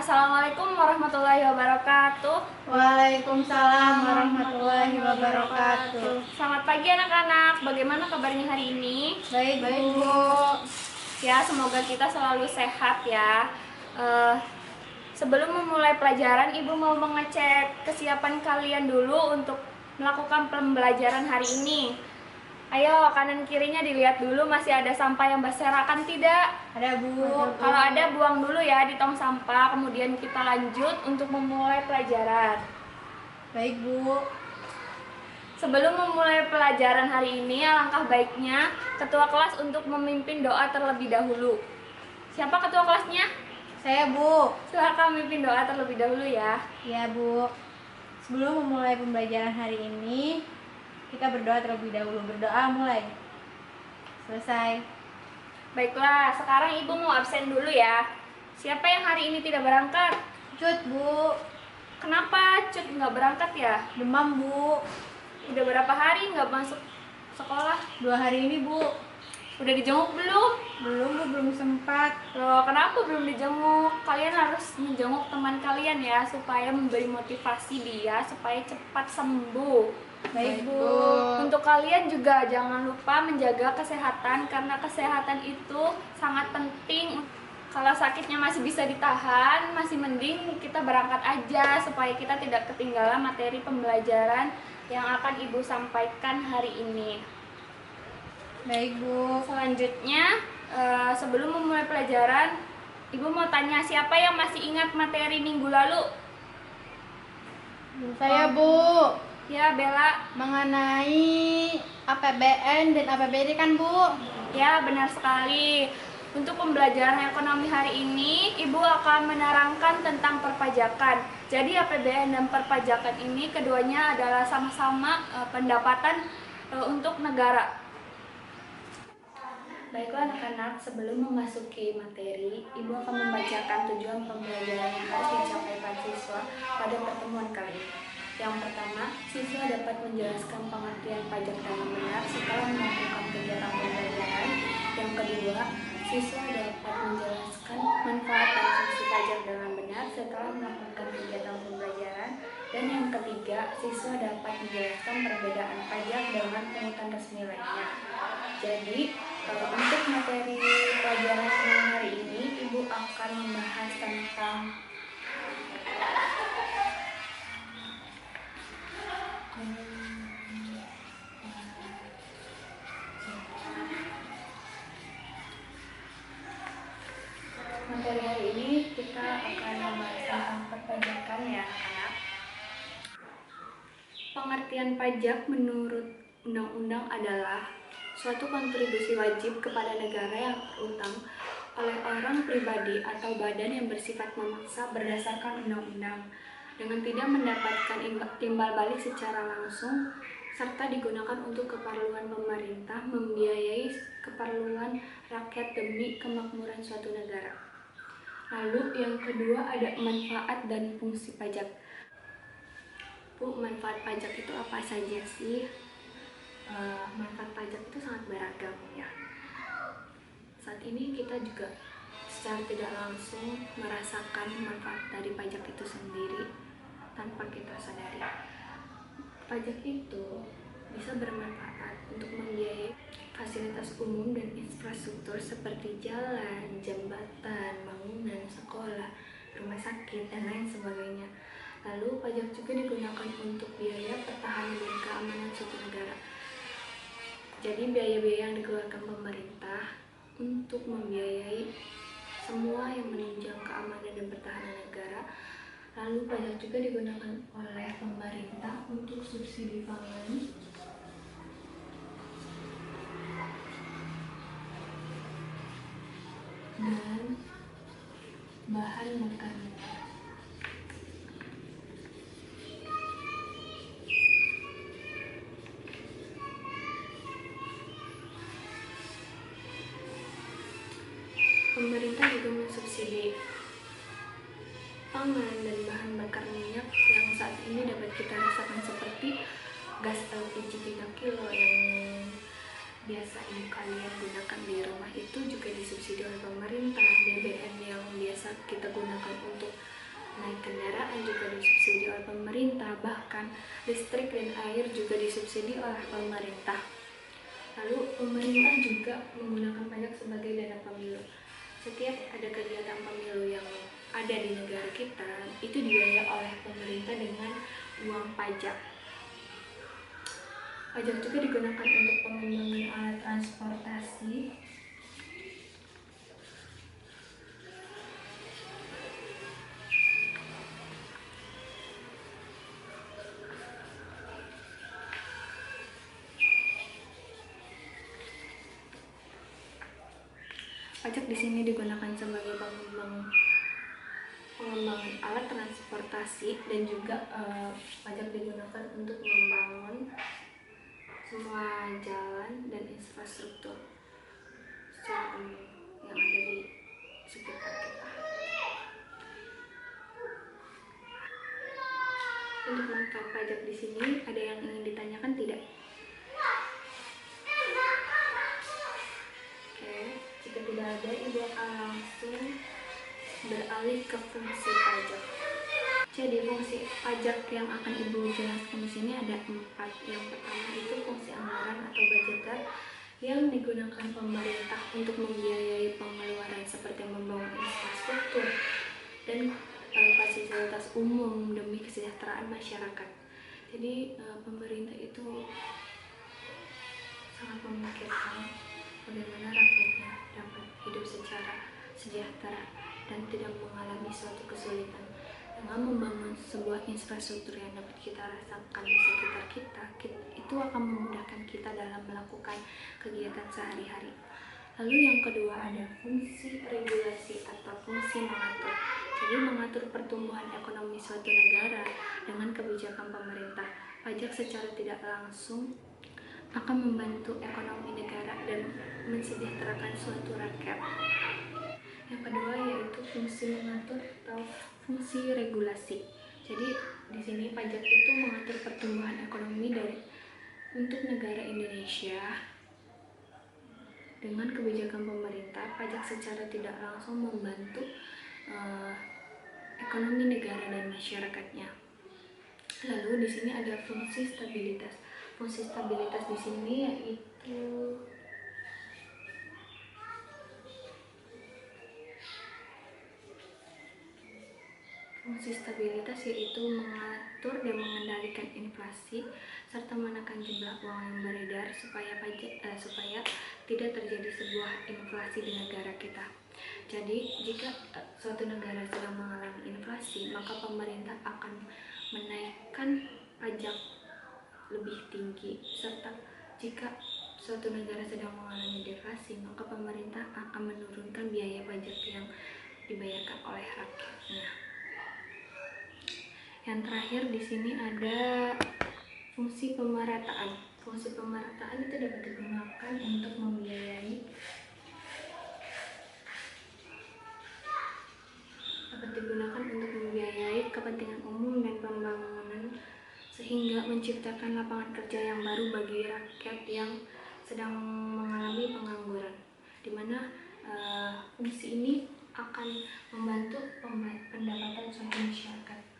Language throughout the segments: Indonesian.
Assalamualaikum warahmatullahi wabarakatuh. Waalaikumsalam warahmatullahi wabarakatuh. Selamat pagi anak-anak, bagaimana kabarnya hari ini? Baik, Bu. Ya, semoga kita selalu sehat ya. Sebelum memulai pelajaran, Ibu mau mengecek kesiapan kalian dulu untuk melakukan pembelajaran hari ini. Ayo, kanan kirinya dilihat dulu, masih ada sampah yang berserakan tidak? Ada, Bu. Kalau ada, buang dulu ya di tong sampah, kemudian kita lanjut untuk memulai pelajaran. Baik, Bu. Sebelum memulai pelajaran hari ini, alangkah baiknya ketua kelas untuk memimpin doa terlebih dahulu. Siapa ketua kelasnya? Saya, Bu. Silakan memimpin doa terlebih dahulu ya. Ya, Bu. Sebelum memulai pembelajaran hari ini, kita berdoa terlebih dahulu. Berdoa mulai. Selesai. Baiklah, sekarang Ibu mau absen dulu ya. Siapa yang hari ini tidak berangkat? Cut, Bu. Kenapa Cut nggak berangkat ya? Demam, Bu. Udah berapa hari nggak masuk sekolah? 2 hari ini, Bu. Udah dijenguk belum? Belum, Bu. Belum sempat. Loh, kenapa belum dijenguk? Kalian harus menjenguk teman kalian ya, supaya memberi motivasi dia supaya cepat sembuh. Baik, Bu. Untuk kalian juga jangan lupa menjaga kesehatan, karena kesehatan itu sangat penting. Kalau sakitnya masih bisa ditahan, masih mending kita berangkat aja supaya kita tidak ketinggalan materi pembelajaran yang akan Ibu sampaikan hari ini. Baik, Bu. Selanjutnya, sebelum memulai pelajaran, Ibu mau tanya siapa yang masih ingat materi minggu lalu? Saya, Bu. Ya, Bella. Mengenai APBN dan APBD kan, Bu? Ya, benar sekali. Untuk pembelajaran ekonomi hari ini, Ibu akan menerangkan tentang perpajakan. Jadi APBN dan perpajakan ini keduanya adalah sama-sama pendapatan untuk negara. Baiklah anak-anak, sebelum memasuki materi, Ibu akan membacakan tujuan pembelajaran yang harus dicapai para siswa pada pertemuan kali ini. Yang pertama, siswa dapat menjelaskan pengertian pajak dengan benar setelah melakukan kegiatan pembelajaran. Yang kedua, siswa dapat menjelaskan manfaat dan fungsi pajak dengan benar setelah melakukan kegiatan pembelajaran. Dan yang ketiga, siswa dapat menjelaskan perbedaan pajak dengan pungutan resmi lainnya. Jadi, untuk materi pelajaran hari ini, Ibu akan membahas tentang materi hari ini kita akan membahas tentang perpajakan ya anak-anak. Pengertian pajak menurut undang-undang adalah suatu kontribusi wajib kepada negara yang terutang oleh orang pribadi atau badan yang bersifat memaksa berdasarkan undang-undang dengan tidak mendapatkan timbal balik secara langsung, serta digunakan untuk keperluan pemerintah membiayai keperluan rakyat demi kemakmuran suatu negara. Lalu yang kedua ada manfaat dan fungsi pajak. Bu, manfaat pajak itu apa saja sih? Manfaat pajak itu sangat beragam ya. Saat ini kita juga secara tidak langsung merasakan manfaat dari pajak itu sendiri tanpa kita sadari. Pajak itu bisa bermanfaat untuk membiayai fasilitas umum dan infrastruktur seperti jalan, jembatan, bangunan, sekolah, rumah sakit, dan lain sebagainya. Lalu pajak juga digunakan untuk biaya pertahanan dan keamanan suatu negara. Jadi biaya-biaya yang dikeluarkan pemerintah untuk membiayai semua yang menunjang keamanan dan pertahanan negara. Lalu pajak juga digunakan oleh pemerintah untuk subsidi pangan, dan bahan makanan. Pemerintah juga mensubsidi pangan dan bahan bakar minyak yang saat ini dapat kita rasakan seperti gas LPG 3 kilo yang biasa ibu kalian gunakan di rumah itu juga disubsidi oleh pemerintah. BBM yang biasa kita gunakan untuk kendaraan juga disubsidi oleh pemerintah, bahkan listrik dan air juga disubsidi oleh pemerintah. Lalu pemerintah juga menggunakan pajak sebagai dana pemilu. Setiap ada kegiatan pemilu yang ada di negara kita, itu dibiayai oleh pemerintah dengan uang pajak. Pajak juga digunakan untuk pengembangan alat transportasi, pajak di sini digunakan sebagai pengembangan alat transportasi, dan juga pajak digunakan untuk membangun semua jalan dan infrastruktur secara umum yang ada di sekitar kita. Untuk manfaat pajak di sini, ada yang ingin ditanyakan tidak? Oke, jika tidak ada, ibu akan langsung beralih ke fungsi pajak. Jadi fungsi pajak yang akan ibu jelaskan di sini ada 4. Yang pertama itu fungsi anggaran atau budgeter yang digunakan pemerintah untuk membiayai pengeluaran seperti membangun infrastruktur dan fasilitas umum demi kesejahteraan masyarakat. Jadi pemerintah itu sangat memikirkan bagaimana rakyatnya dapat hidup secara sejahtera dan tidak mengalami suatu kesulitan. Dengan membangun sebuah infrastruktur yang dapat kita rasakan di sekitar kita, itu akan memudahkan kita dalam melakukan kegiatan sehari-hari. Lalu yang kedua ada fungsi regulasi atau fungsi mengatur. Jadi mengatur pertumbuhan ekonomi suatu negara dengan kebijakan pemerintah. Pajak secara tidak langsung akan membantu ekonomi negara dan mensejahterakan suatu rakyat. Yang kedua yaitu fungsi mengatur atau fungsi regulasi. Jadi di sini pajak itu mengatur pertumbuhan ekonomi untuk negara Indonesia. Dengan kebijakan pemerintah, pajak secara tidak langsung membantu ekonomi negara dan masyarakatnya. Lalu di sini ada fungsi stabilitas. Fungsi stabilitas di sini yaitu mengatur dan mengendalikan inflasi serta menekan jumlah uang yang beredar supaya tidak terjadi sebuah inflasi di negara kita. Jadi jika suatu negara sedang mengalami inflasi, maka pemerintah akan menaikkan pajak lebih tinggi, serta jika suatu negara sedang mengalami deflasi, maka pemerintah akan menurunkan biaya pajak yang dibayarkan oleh rakyatnya. Yang terakhir di sini ada fungsi pemerataan. Fungsi pemerataan itu dapat digunakan untuk membiayai kepentingan umum dan pembangunan, sehingga menciptakan lapangan kerja yang baru bagi rakyat yang sedang mengalami pengangguran, di mana fungsi ini akan membantu pendapatan suatu masyarakat.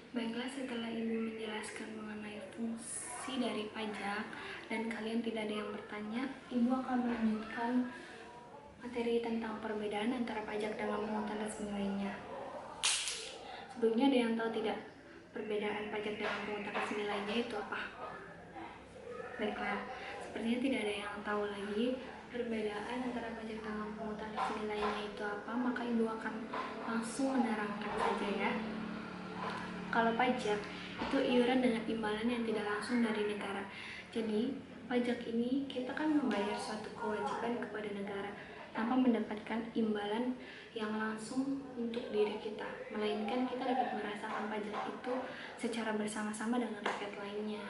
Baiklah, setelah ibu menjelaskan mengenai fungsi dari pajak dan kalian tidak ada yang bertanya, ibu akan melanjutkan materi tentang perbedaan antara pajak dengan pungutan resmi lainnya. Sebelumnya ada yang tahu tidak perbedaan pajak dengan pungutan resmi lainnya itu apa? Baiklah, sepertinya tidak ada yang tahu lagi perbedaan antara pajak dengan pungutan resmi lainnya itu apa, maka ibu akan langsung menerangkan saja ya. Kalau pajak itu iuran dengan imbalan yang tidak langsung dari negara. Jadi pajak ini kita kan membayar suatu kewajiban kepada negara tanpa mendapatkan imbalan yang langsung untuk diri kita, melainkan kita dapat merasakan pajak itu secara bersama-sama dengan rakyat lainnya.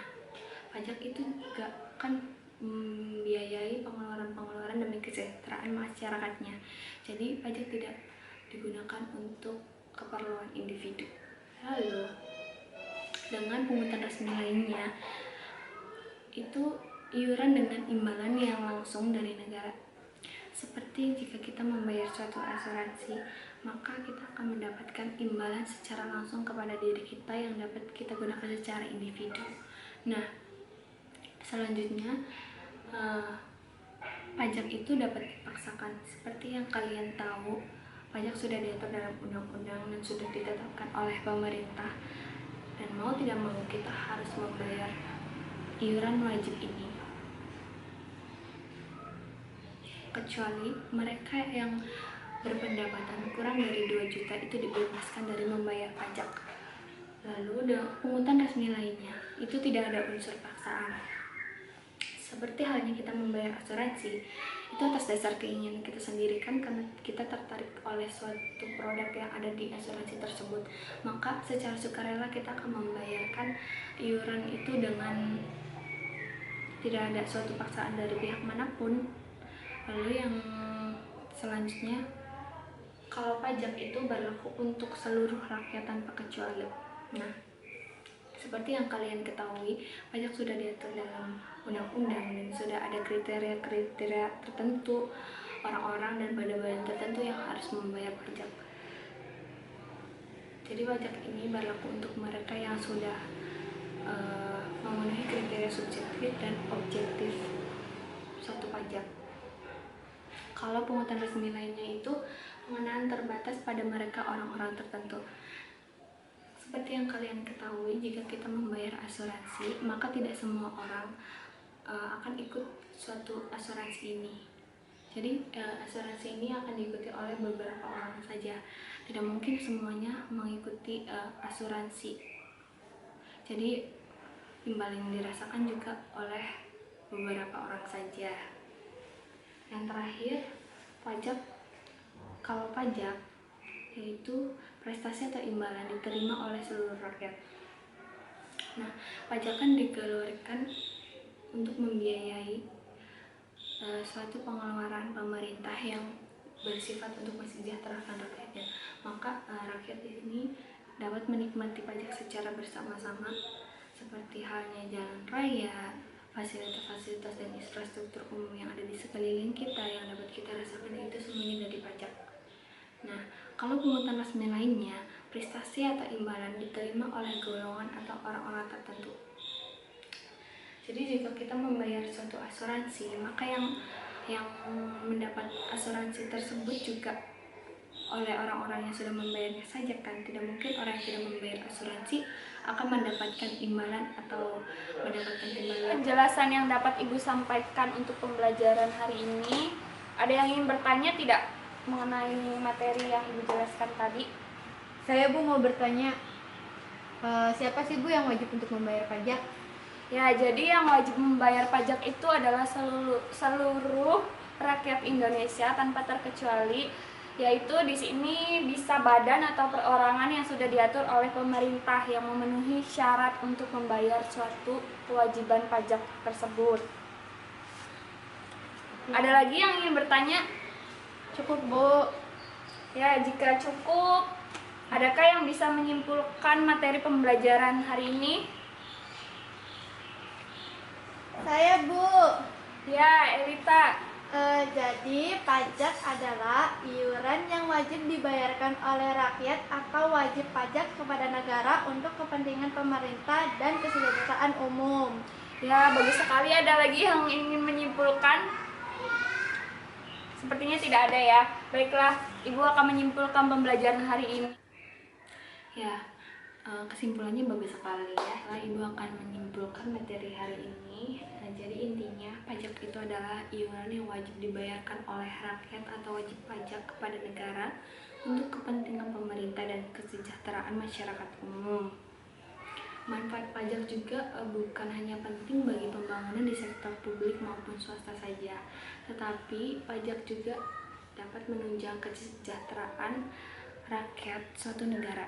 Pajak itu juga kan membiayai pengeluaran demi kesejahteraan masyarakatnya. Jadi pajak tidak digunakan untuk keperluan individu. Lalu dengan pungutan resmi lainnya itu iuran dengan imbalan yang langsung dari negara. Seperti jika kita membayar suatu asuransi, maka kita akan mendapatkan imbalan secara langsung kepada diri kita yang dapat kita gunakan secara individu. Nah, selanjutnya pajak itu dapat dipaksakan. Seperti yang kalian tahu, pajak sudah diatur dalam undang-undang dan sudah ditetapkan oleh pemerintah. Dan mau tidak mau kita harus membayar iuran wajib ini. Kecuali mereka yang berpendapatan kurang dari 2 juta itu dibebaskan dari membayar pajak. Lalu pungutan resmi lainnya itu tidak ada unsur paksaan. Seperti halnya kita membayar asuransi, itu atas dasar keinginan kita sendiri kan, karena kita tertarik oleh suatu produk yang ada di asuransi tersebut. Maka secara sukarela kita akan membayarkan iuran itu dengan tidak ada suatu paksaan dari pihak manapun. Lalu yang selanjutnya, kalau pajak itu berlaku untuk seluruh rakyat tanpa kecuali. Nah, seperti yang kalian ketahui, pajak sudah diatur dalam undang-undang dan sudah ada kriteria-kriteria tertentu orang-orang dan badan-badan tertentu yang harus membayar pajak. Jadi pajak ini berlaku untuk mereka yang sudah memenuhi kriteria subjektif dan objektif suatu pajak. Kalau pungutan resmi lainnya itu pengenaan terbatas pada mereka orang-orang tertentu. Seperti yang kalian ketahui, jika kita membayar asuransi, maka tidak semua orang akan ikut suatu asuransi ini. Jadi asuransi ini akan diikuti oleh beberapa orang saja. Tidak mungkin semuanya mengikuti asuransi. Jadi imbal yang dirasakan juga oleh beberapa orang saja. Yang terakhir, pajak. Kalau pajak yaitu prestasi atau imbalan diterima oleh seluruh rakyat. Nah, pajak kan digelorkan untuk membiayai suatu pengeluaran pemerintah yang bersifat untuk mensejahterakan rakyatnya. Maka rakyat ini dapat menikmati pajak secara bersama-sama, seperti halnya jalan raya, fasilitas-fasilitas dan infrastruktur umum yang ada di sekeliling kita yang dapat kita rasakan, itu semuanya dari pajak. Nah, kalau pungutan resmi lainnya, prestasi atau imbalan diterima oleh golongan atau orang-orang tertentu. Jadi jika kita membayar suatu asuransi, maka yang mendapat asuransi tersebut juga oleh orang-orang yang sudah membayarnya saja kan. Tidak mungkin orang yang tidak membayar asuransi akan mendapatkan imbalan atau mendapatkan imbalan. Penjelasan yang dapat Ibu sampaikan untuk pembelajaran hari ini, ada yang ingin bertanya tidak mengenai materi yang Ibu jelaskan tadi? Saya Bu mau bertanya, siapa sih Bu yang wajib untuk membayar pajak? Ya, jadi yang wajib membayar pajak itu adalah seluruh rakyat Indonesia tanpa terkecuali, yaitu di sini bisa badan atau perorangan yang sudah diatur oleh pemerintah yang memenuhi syarat untuk membayar suatu kewajiban pajak tersebut. Ada lagi yang ingin bertanya? Cukup Bu. Ya, jika cukup, adakah yang bisa menyimpulkan materi pembelajaran hari ini? Saya Bu. Ya, Elita. Jadi pajak adalah iuran yang wajib dibayarkan oleh rakyat atau wajib pajak kepada negara untuk kepentingan pemerintah dan kesejahteraan umum. Ya, bagus sekali. Ada lagi yang ingin menyimpulkan? Sepertinya tidak ada ya. Baiklah, Ibu akan menyimpulkan pembelajaran hari ini. Ya, kesimpulannya bagus sekali ya. Ibu akan menyimpulkan materi hari ini. Nah, jadi intinya pajak itu adalah iuran yang wajib dibayarkan oleh rakyat atau wajib pajak kepada negara untuk kepentingan pemerintah dan kesejahteraan masyarakat umum. Manfaat pajak juga bukan hanya penting bagi pembangunan di sektor publik maupun swasta saja, tetapi pajak juga dapat menunjang kesejahteraan rakyat suatu negara.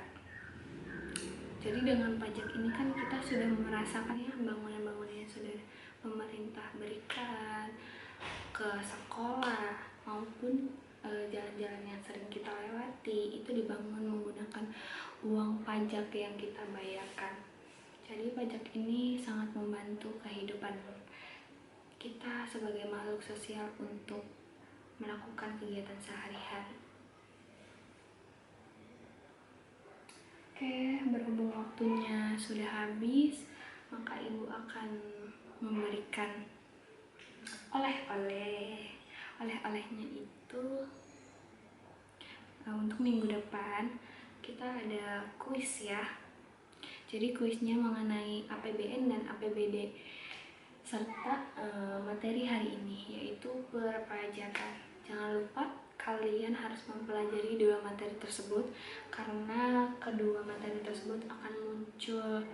Jadi dengan pajak ini kan kita sudah merasakan ya bangunan-bangunan yang sudah pemerintah berikan ke sekolah maupun jalan-jalan yang sering kita lewati itu dibangun menggunakan uang pajak yang kita bayarkan. Jadi pajak ini sangat membantu kehidupan kita sebagai makhluk sosial untuk melakukan kegiatan sehari-hari. Oke, berhubung waktunya sudah habis, maka Ibu akan memberikan oleh-oleh. Oleh-olehnya itu untuk minggu depan kita ada kuis ya. Jadi kuisnya mengenai APBN dan APBD serta materi hari ini, yaitu perpajakan. Jangan lupa kalian harus mempelajari dua materi tersebut karena kedua materi tersebut akan muncul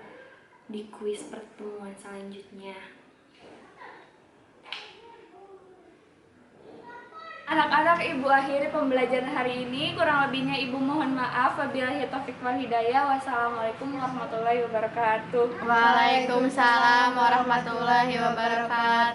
di kuis pertemuan selanjutnya. Anak-anak, Ibu akhiri pembelajaran hari ini. Kurang lebihnya Ibu mohon maaf. Wabillahi taufiq wal hidayah. Wassalamualaikum warahmatullahi wabarakatuh. Waalaikumsalam warahmatullahi wabarakatuh.